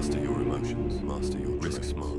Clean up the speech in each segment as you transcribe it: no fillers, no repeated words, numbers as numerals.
Master your emotions, master your risk smart.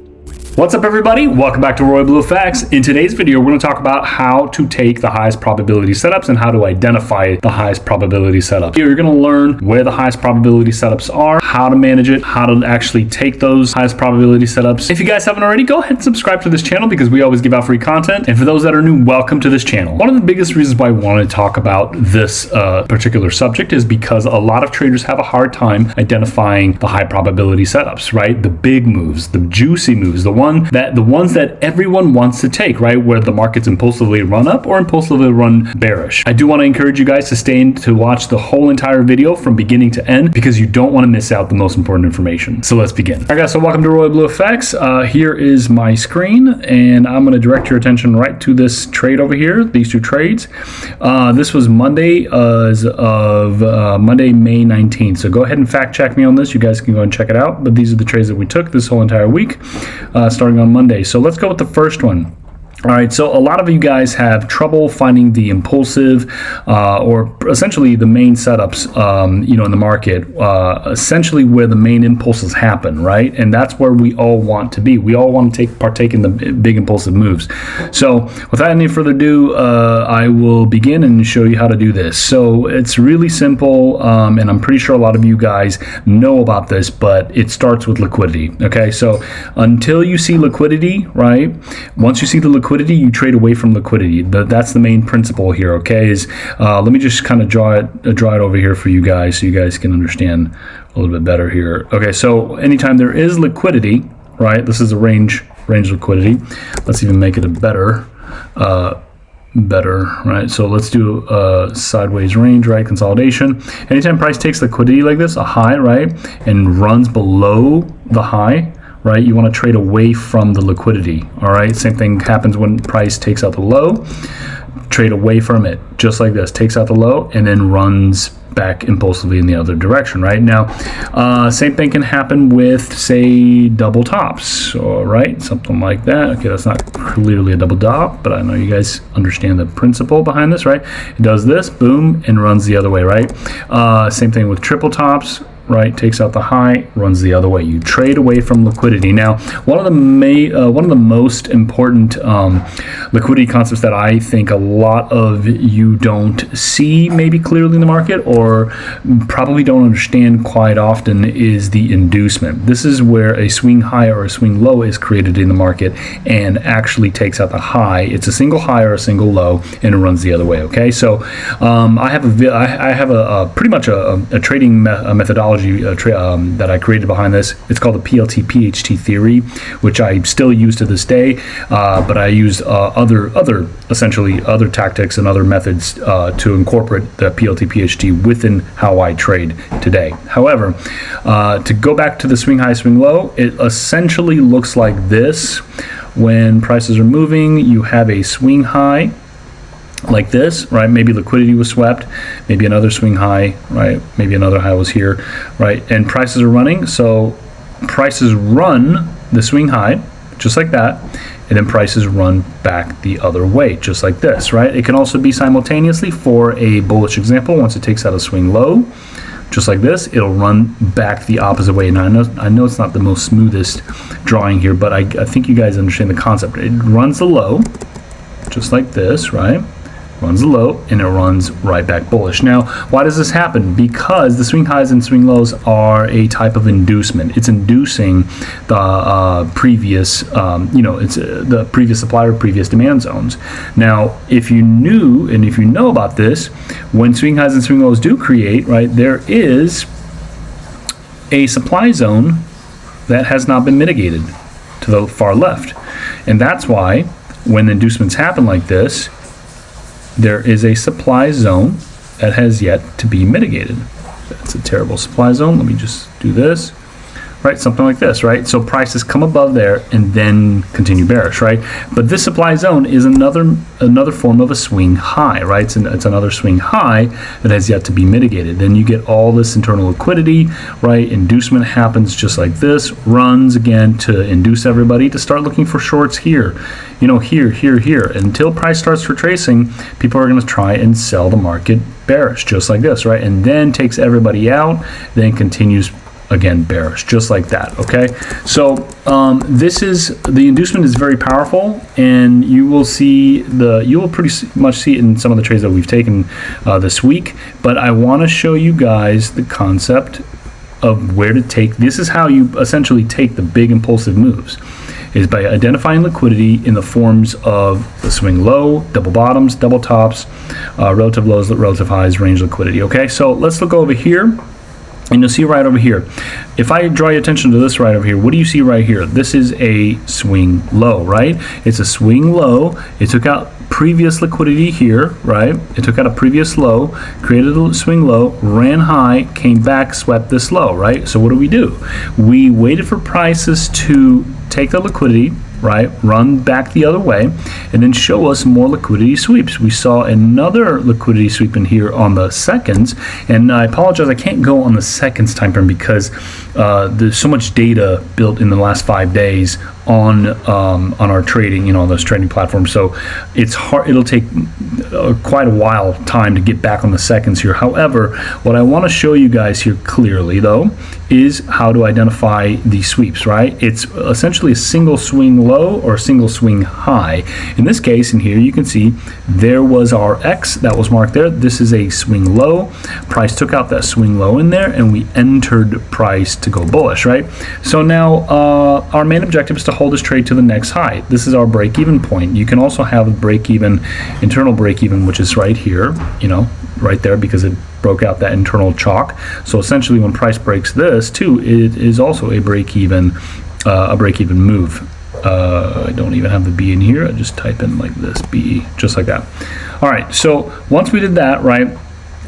What's up, everybody? Welcome back to RoyalBluFX. In today's video, we're going to talk about how to take the highest probability setups and how to identify the highest probability setups. Here, you're going to learn where the highest probability setups are, how to manage it, how to actually take those highest probability setups. If you guys haven't already, go ahead and subscribe to this channel because we always give out free content. And for those that are new, welcome to this channel. One of the biggest reasons why I wanted to talk about this particular subject is because a lot of traders have a hard time identifying the high probability setups, right? The big moves, the juicy moves, the ones that everyone wants to take, right? Where the markets impulsively run up or impulsively run bearish. I do want to encourage you guys to stay in to watch the whole entire video from beginning to end because you don't want to miss out the most important information. So let's begin. All right, guys, so welcome to RoyalBluFX. Here is my screen, and I'm going to direct your attention right to this trade over here, these two trades. This was Monday Monday, May 19th. So go ahead and fact check me on this. You guys can go and check it out. But these are the trades that we took this whole entire week, starting on Monday. So let's go with the first one. All right, so a lot of you guys have trouble finding the impulsive or essentially the main setups, in the market, essentially where the main impulses happen, right? And that's where we all want to be. We all want to partake in the big impulsive moves. So without any further ado, I will begin and show you how to do this. So it's really simple, and I'm pretty sure a lot of you guys know about this, but it starts with liquidity, okay? So until you see liquidity, right? Once you see the liquidity, you trade away from liquidity. That's the main principle here, okay? Let me just kind of draw it over here for you guys so you guys can understand a little bit better here. Okay, so anytime there is liquidity, right? This is a range liquidity. Let's even make it a better, right? So let's do a sideways range, right? Consolidation. Anytime price takes liquidity like this, a high, right? And runs below the high, right? You want to trade away from the liquidity, all right? Same thing happens when price takes out the low. Trade away from it, just like this. Takes out the low and then runs back impulsively in the other direction, right? Now, same thing can happen with, say, double tops, all right? Something like that. Okay, that's not clearly a double top, but I know you guys understand the principle behind this, right? It does this, boom, and runs the other way, right? Same thing with triple tops, right? Takes out the high, runs the other way. You trade away from liquidity. Now, one of the most important liquidity concepts that I think a lot of you don't see maybe clearly in the market or probably don't understand quite often is the inducement. This is where a swing high or a swing low is created in the market and actually takes out the high. It's a single high or a single low and it runs the other way. Okay, so I have a pretty much a trading methodology that I created behind this. It's called the PLT-PHT theory, which I still use to this day, but I use other tactics and other methods to incorporate the PLT-PHT within how I trade today. However, to go back to the swing high, swing low, it essentially looks like this. When prices are moving, you have a swing high like this, right? Maybe liquidity was swept, maybe another swing high, right? Maybe another high was here, right? And prices are running, so prices run the swing high, just like that, and then prices run back the other way, just like this, right? It can also be simultaneously for a bullish example. Once it takes out a swing low, just like this, it'll run back the opposite way. Now, I know it's not the most smoothest drawing here, but I think you guys understand the concept. It runs the low, just like this, right? Runs the low and it runs right back bullish. Now, why does this happen? Because the swing highs and swing lows are a type of inducement. It's inducing the previous, it's the previous supply or previous demand zones. Now, if you knew and if you know about this, when swing highs and swing lows do create, right, there is a supply zone that has not been mitigated to the far left, and that's why when inducements happen like this, there is a supply zone that has yet to be mitigated. That's a terrible supply zone. Let me just do this. Right, something like this, right? So prices come above there and then continue bearish, right? But this supply zone is another form of a swing high, right? It's another swing high that has yet to be mitigated. Then you get all this internal liquidity, right? Inducement happens just like this, runs again to induce everybody to start looking for shorts here, here. Until price starts retracing, people are going to try and sell the market bearish, just like this, right? And then takes everybody out, then continues again bearish, just like that. Okay, so this is the inducement is very powerful, and you will pretty much see it in some of the trades that we've taken this week. But I want to show you guys the concept of where to take. This is how you essentially take the big impulsive moves, is by identifying liquidity in the forms of the swing low, double bottoms, double tops, relative lows, relative highs, range liquidity. Okay, so let's look over here. And you'll see right over here, if I draw your attention to this right over here, what do you see right here? This is a swing low, right? It's a swing low. It took out previous liquidity here, right? It took out a previous low, created a swing low, ran high, came back, swept this low, right? So what do? We waited for prices to take the liquidity, right, run back the other way, and then show us more liquidity sweeps. We saw another liquidity sweep in here on the seconds, and I apologize, I can't go on the seconds time frame because there's so much data built in the last 5 days on our trading, on those trading platforms. So it's hard. It'll take quite a while time to get back on the seconds here. However, what I want to show you guys here clearly, though, is how to identify the sweeps. Right? It's essentially a single swing low or a single swing high. In this case, in here, you can see there was our X that was marked there. This is a swing low. Price took out that swing low in there, and we entered price to go bullish. Right? So now our main objective is to hold this trade to the next high. This is our break-even point. You can also have a break-even, internal break-even, which is right here, right there, because it broke out that internal chalk. So essentially, when price breaks this too, it is also a break-even move. I don't even have the B in here. I just type in like this, B, just like that. All right. So once we did that, right,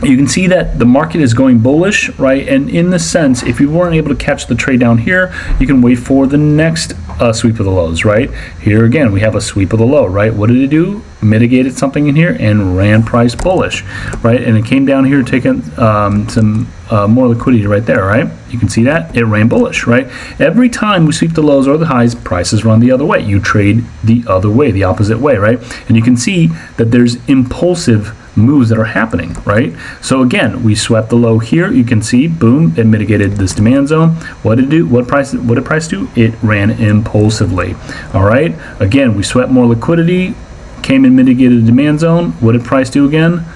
you can see that the market is going bullish, right? And in the sense, if you weren't able to catch the trade down here, you can wait for the next sweep of the lows, right? Here again, we have a sweep of the low, right? What did it do? Mitigated something in here and ran price bullish, right? And it came down here, taking some more liquidity right there, right? You can see that it ran bullish, right? Every time we sweep the lows or the highs, prices run the other way. You trade the other way, the opposite way, right? And you can see that there's impulsive moves that are happening, right? So again, we swept the low here. You can see, boom, it mitigated this demand zone. What did it do? What did price do? It ran impulsively. All right. Again, we swept more liquidity, came and mitigated the demand zone. What did price do again?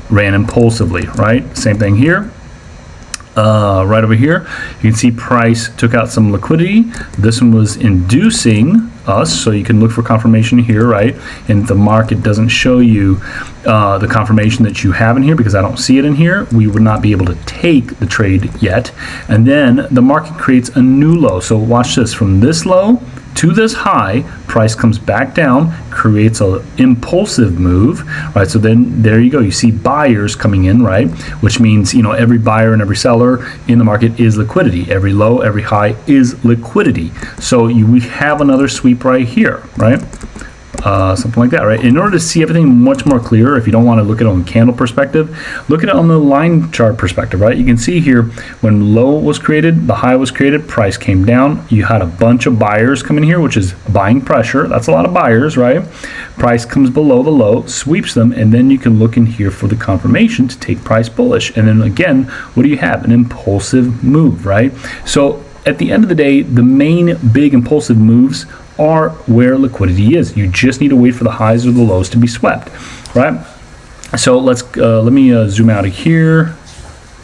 Ran impulsively, right? Same thing here. Right over here, you can see price took out some liquidity. This one was inducing us, so you can look for confirmation here, right? And the market doesn't show you the confirmation that you have in here because I don't see it in here. We would not be able to take the trade yet. And then the market creates a new low. So watch this, from this low to this high, price comes back down, creates an impulsive move, right? So then there you go. You see buyers coming in, right? Which means, every buyer and every seller in the market is liquidity. Every low, every high is liquidity. So we have another sweep right here, right? Something like that, right? In order to see everything much more clear, if you don't want to look at it on candle perspective, look at it on the line chart perspective, right? You can see here when low was created, the high was created, price came down. You had a bunch of buyers come in here, which is buying pressure. That's a lot of buyers, right? Price comes below the low, sweeps them, and then you can look in here for the confirmation to take price bullish. And then again, what do you have? An impulsive move, right? So at the end of the day, the main big impulsive moves are where liquidity is. You just need to wait for the highs or the lows to be swept, right? So let me zoom out of here,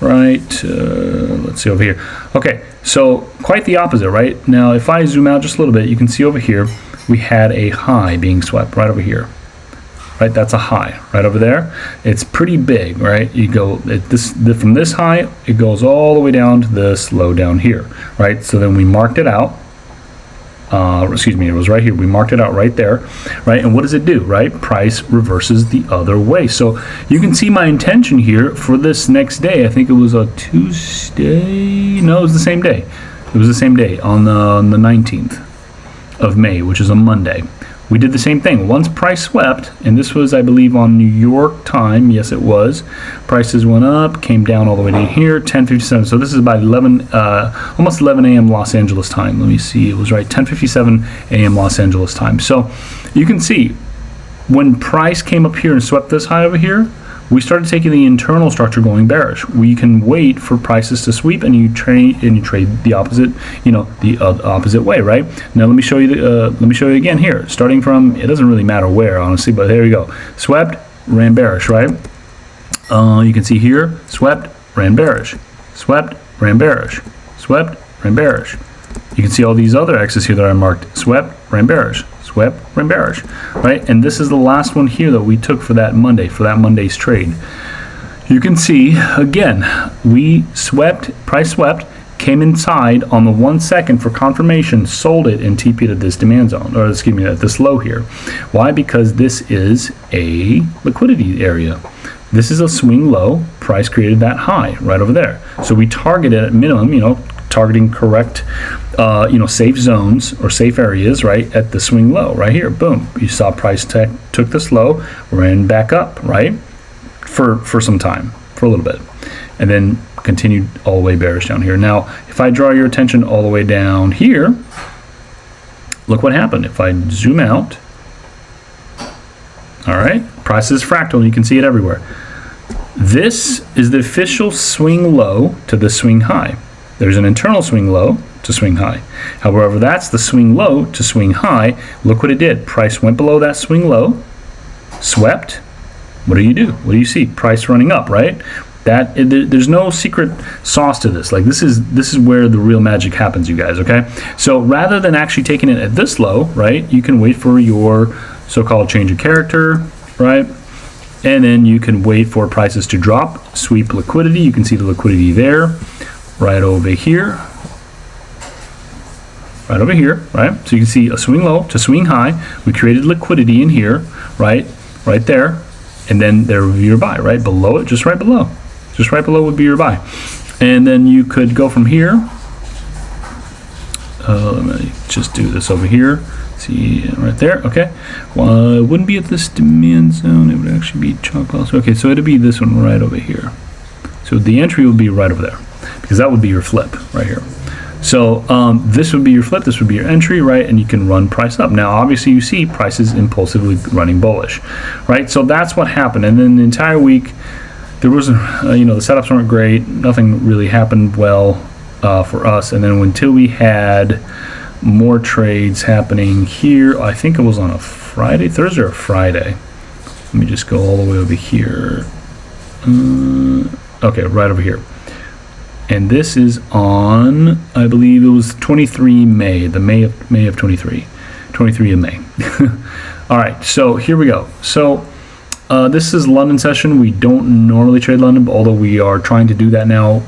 right? Let's see over here. Okay, so quite the opposite, right? Now, if I zoom out just a little bit, you can see over here we had a high being swept right over here, right? That's a high right over there. It's pretty big, right? You go from this high, it goes all the way down to this low down here, right? So then we marked it out. It was right here. We marked it out right there, right? And what does it do, right? Price reverses the other way. So you can see my intention here for this next day. I think it was a Tuesday. No, it was the same day. It was the same day on the 19th of May, which is a Monday. We did the same thing. Once price swept, and this was, I believe, on New York time. Yes, it was. Prices went up, came down all the way to here, 10:57. So this is about almost 11 a.m. Los Angeles time. Let me see. It was right, 10:57 a.m. Los Angeles time. So you can see when price came up here and swept this high over here, we started taking the internal structure going bearish. We can wait for prices to sweep, and you trade the opposite, the opposite way, right? Now let me show you again here, starting from, it doesn't really matter where, honestly, but there you go. Swept, ran bearish, right? You can see here, swept, ran bearish, swept, ran bearish, swept, ran bearish. You can see all these other X's here that I marked, swept, ran bearish, swept, ran bearish, right? And this is the last one here that we took for that Monday, for that Monday's trade. You can see, again, we swept, price swept, came inside on the 1 second for confirmation, sold it, and TP'd at this demand zone, or excuse me, at this low here. Why? Because this is a liquidity area. This is a swing low, price created that high right over there. So we targeted at minimum, targeting correct, safe zones or safe areas, right, at the swing low right here. Boom. You saw price took this low, ran back up, right, for some time, for a little bit, and then continued all the way bearish down here. Now, if I draw your attention all the way down here, look what happened. If I zoom out, all right, price is fractal, and you can see it everywhere. This is the official swing low to the swing high. There's an internal swing low to swing high. However, that's the swing low to swing high. Look what it did. Price went below that swing low, swept. What do? What do you see? Price running up, right? There's no secret sauce to this. Like this is where the real magic happens, you guys, okay? So rather than actually taking it at this low, right, you can wait for your so-called change of character, right? And then you can wait for prices to drop, sweep liquidity. You can see the liquidity there. Right over here, right? So you can see a swing low to swing high. We created liquidity in here, right there, and then there would be your buy, right below it, just right below would be your buy. And then you could go from here. Let me just do this over here. See right there, okay. Well, it wouldn't be at this demand zone. It would actually be chalk loss. Okay, so it'd be this one right over here. So the entry would be right over there, because that would be your flip right here. So this would be your flip, this would be your entry, right? And you can run price up. Now, obviously, you see prices impulsively running bullish, right? So that's what happened. And then the entire week, there wasn't, the setups weren't great. Nothing really happened well for us. And then until we had more trades happening here, I think it was on a Friday, Thursday or Friday. Let me just go all the way over here. Okay, right over here. And this is on, I believe it was 23 May, the May of 23 of May. All right, so here we go. So this is London session. We don't normally trade London, although we are trying to do that now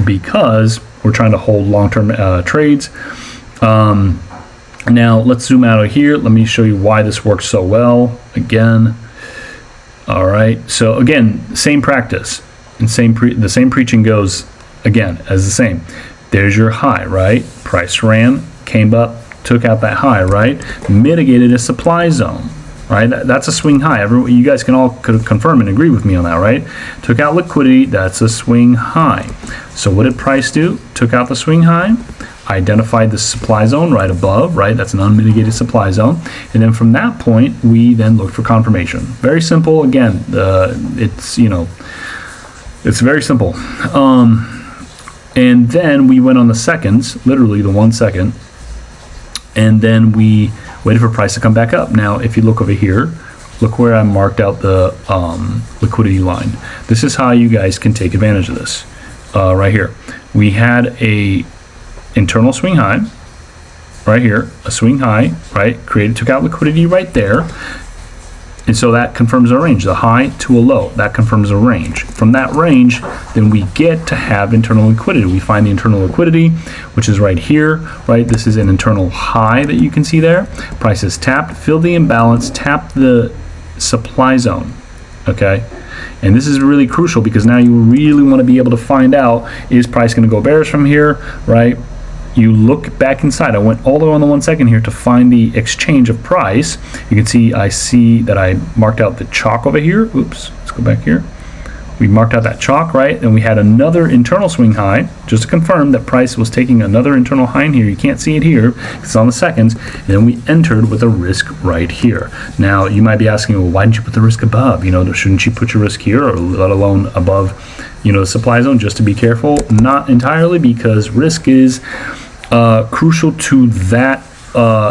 because we're trying to hold long-term trades. Now let's zoom out of here. Let me show you why this works so well again. All right, so again, same practice and the same preaching goes again as the same. There's your high, right? Price ran, came up, took out that high, right? Mitigated a supply zone, right? That's a swing high. You guys can all confirm and agree with me on that, right? Took out liquidity, that's a swing high. So what did price do? Took out the swing high, identified the supply zone right above, right? That's an unmitigated supply zone. And then from that point, we then looked for confirmation. Very simple. Again, it's very simple. And then we went on the seconds, literally the 1 second, and then we waited for price to come back up. Now, if you look over here, look where I marked out the liquidity line. This is how you guys can take advantage of this. Right here, we had a internal swing high, right here, a swing high, right? Took out liquidity right there. And so that confirms our range, the high to a low. That confirms a range. From that range, then we get to have internal liquidity. We find the internal liquidity, which is right here, right? This is an internal high that you can see there. Price is tapped, fill the imbalance, tap the supply zone, okay? And this is really crucial because now you really want to be able to find out, is price going to go bearish from here, right? You look back inside. I went all the way on the 1 second here to find the exchange of price. You can see, I see that I marked out the chalk over here. Oops, let's go back here. We marked out that chalk, right? And we had another internal swing high, just to confirm that price was taking another internal high in here. You can't see it here, it's on the seconds. And then we entered with a risk right here. Now, you might be asking, well, why didn't you put the risk above? You know, shouldn't you put your risk here, or let alone above, you know, the supply zone, just to be careful? Not entirely, because risk is crucial to that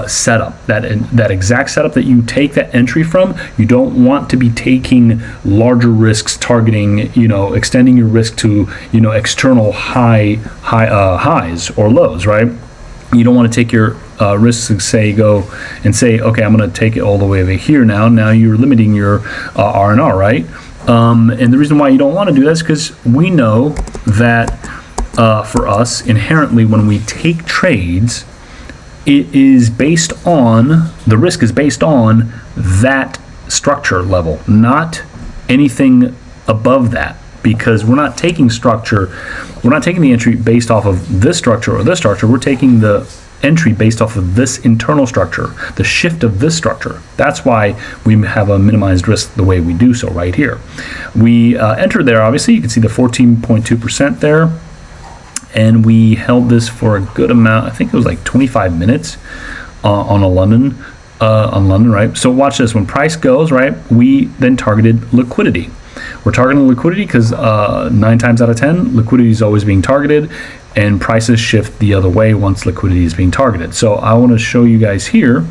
setup, that exact setup that you take that entry from. You don't want to be taking larger risks, targeting, you know, extending your risk to, you know, external highs or lows, right? You don't want to take your risks and go and say, okay, I'm going to take it all the way over here now. Now you're limiting your R&R, right? And the reason why you don't want to do that is because we know that for us, inherently, when we take trades, it is based on, the risk is based on that structure level, not anything above that, because we're not taking structure, we're not taking the entry based off of this structure or this structure, we're taking the entry based off of this internal structure, the shift of this structure. That's why we have a minimized risk the way we do so right here. We entered there, obviously, you can see the 14.2% there. And we held this for a good amount. I think it was like 25 minutes on London, right? So watch this. When price goes, right, we then targeted liquidity. We're targeting liquidity because 9 times out of 10, liquidity is always being targeted, and prices shift the other way once liquidity is being targeted. So I want to show you guys here,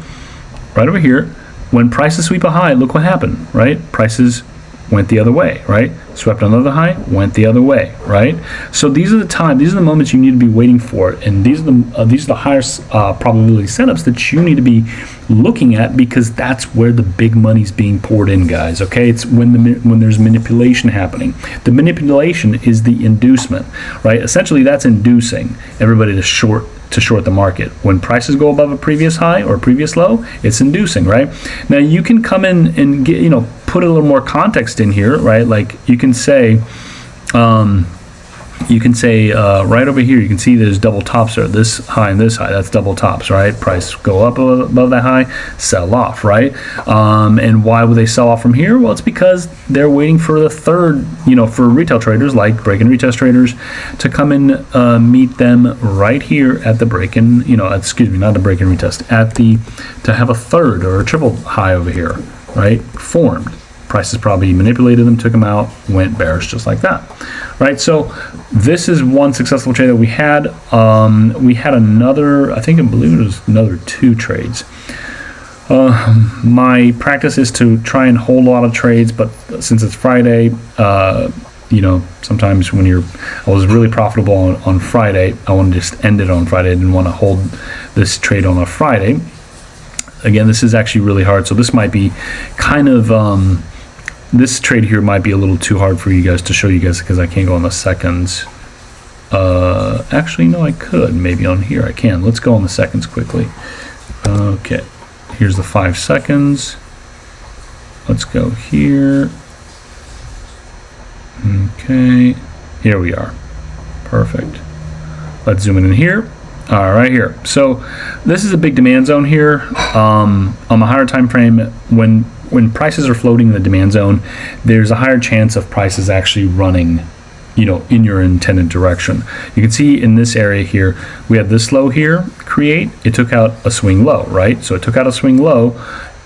right over here, when prices sweep a high, look what happened, right? Prices went the other way, right? Swept another high, went the other way, right? So these are the moments you need to be waiting for, and these are the highest probability setups that you need to be looking at, because that's where the big money's being poured in, guys. Okay, it's when there's manipulation happening. The manipulation is the inducement, right? Essentially, that's inducing everybody to short the market. When prices go above a previous high or a previous low, it's inducing, right? Now you can come in and get, you know, put a little more context in here, right? Like you can say right over here, you can see there's double tops there, this high and this high, that's double tops, right? Price go up above that high, sell off, right? And why would they sell off from here? Well, it's because they're waiting for the third, you know, for retail traders like break-in retest traders to come and meet them right here at the break-in, you know, excuse me, not the break-in retest, to have a third or a triple high over here, right? Formed. Prices probably manipulated them, took them out, went bearish just like that, right? So this is one successful trade that we had. We had another, I believe it was another 2 trades. My practice is to try and hold a lot of trades, but since it's Friday, you know, sometimes when I was really profitable on Friday, I want to just end it on Friday. I didn't want to hold this trade on a Friday. Again, this is actually really hard, so this might be kind of, this trade here might be a little too hard for you guys to show you guys because I can't go on the seconds. Actually, no, I could. Maybe on here I can. Let's go on the seconds quickly. Okay, here's the 5 seconds. Let's go here. Okay, here we are. Perfect. Let's zoom in here. All right, here. So this is a big demand zone here. On the higher time frame, when prices are floating in the demand zone, there's a higher chance of prices actually running, you know, in your intended direction. You can see in this area here, we had this low here create. It took out a swing low, right? So it took out a swing low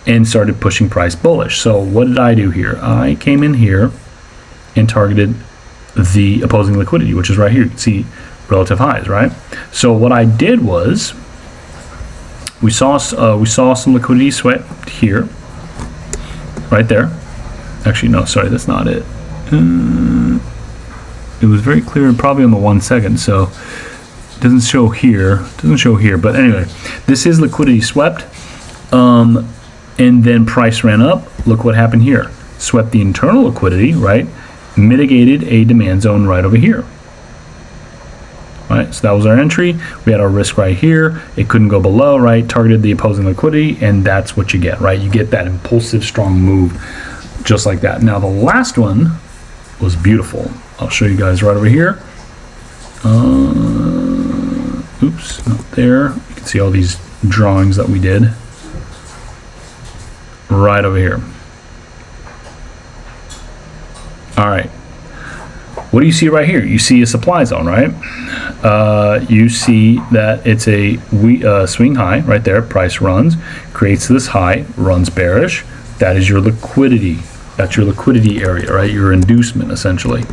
and started pushing price bullish. So what did I do here? I came in here and targeted the opposing liquidity, which is right here. You can see relative highs, right? So what I did was we saw some liquidity swept here, right there. Actually, no, sorry, that's not it. It was very clear, probably on the 1 second, so it doesn't show here. But anyway, this is liquidity swept, and then price ran up. Look what happened here. Swept the internal liquidity, right? Mitigated a demand zone right over here. Right, so that was our entry. We had our risk right here. It couldn't go below, right? Targeted the opposing liquidity, and that's what you get, right? You get that impulsive, strong move, just like that. Now the last one was beautiful. I'll show you guys right over here. Oops, not there. You can see all these drawings that we did right over here. All right. what do you see right here? You see a supply zone, right? You see that it's a swing high right there. Price runs, creates this high, runs bearish. That is your liquidity. That's your liquidity area, right? Your inducement, essentially,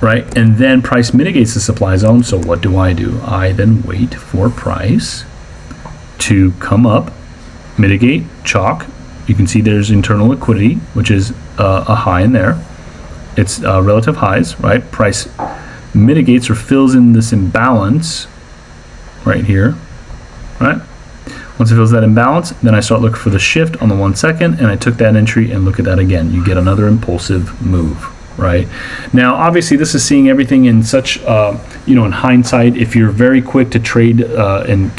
right? And then price mitigates the supply zone. So what do? I then wait for price to come up, mitigate, chalk. You can see there's internal liquidity, which is a high in there. It's relative highs, right? Price mitigates or fills in this imbalance right here, right? Once it fills that imbalance, then I start looking for the shift on the 1 second, and I took that entry and look at that again. You get another impulsive move, right? Now, obviously, this is seeing everything in such, in hindsight. If you're very quick to trade and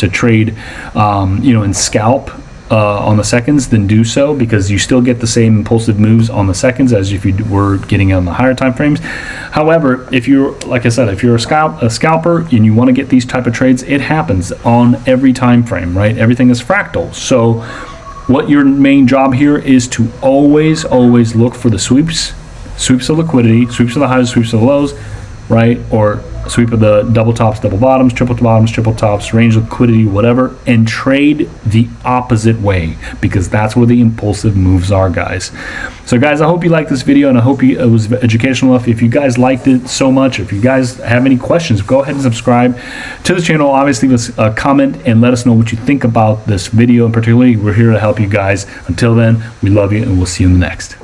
scalp on the seconds, then do so, because you still get the same impulsive moves on the seconds as if you were getting on the higher time frames. However, if you're, like I said, if you're a scalper and you want to get these type of trades, it happens on every time frame, right? Everything is fractal. So what your main job here is to always look for the sweeps of liquidity, sweeps of the highs, sweeps of the lows, right? Or sweep of the double tops, double bottoms, triple tops, range liquidity, whatever, and trade the opposite way, because that's where the impulsive moves are, guys. So guys, I hope you liked this video, and I hope it was educational enough. If you guys liked it so much, if you guys have any questions, go ahead and subscribe to the channel. Obviously, leave us a comment and let us know what you think about this video. And particularly, we're here to help you guys. Until then, we love you, and we'll see you in the next.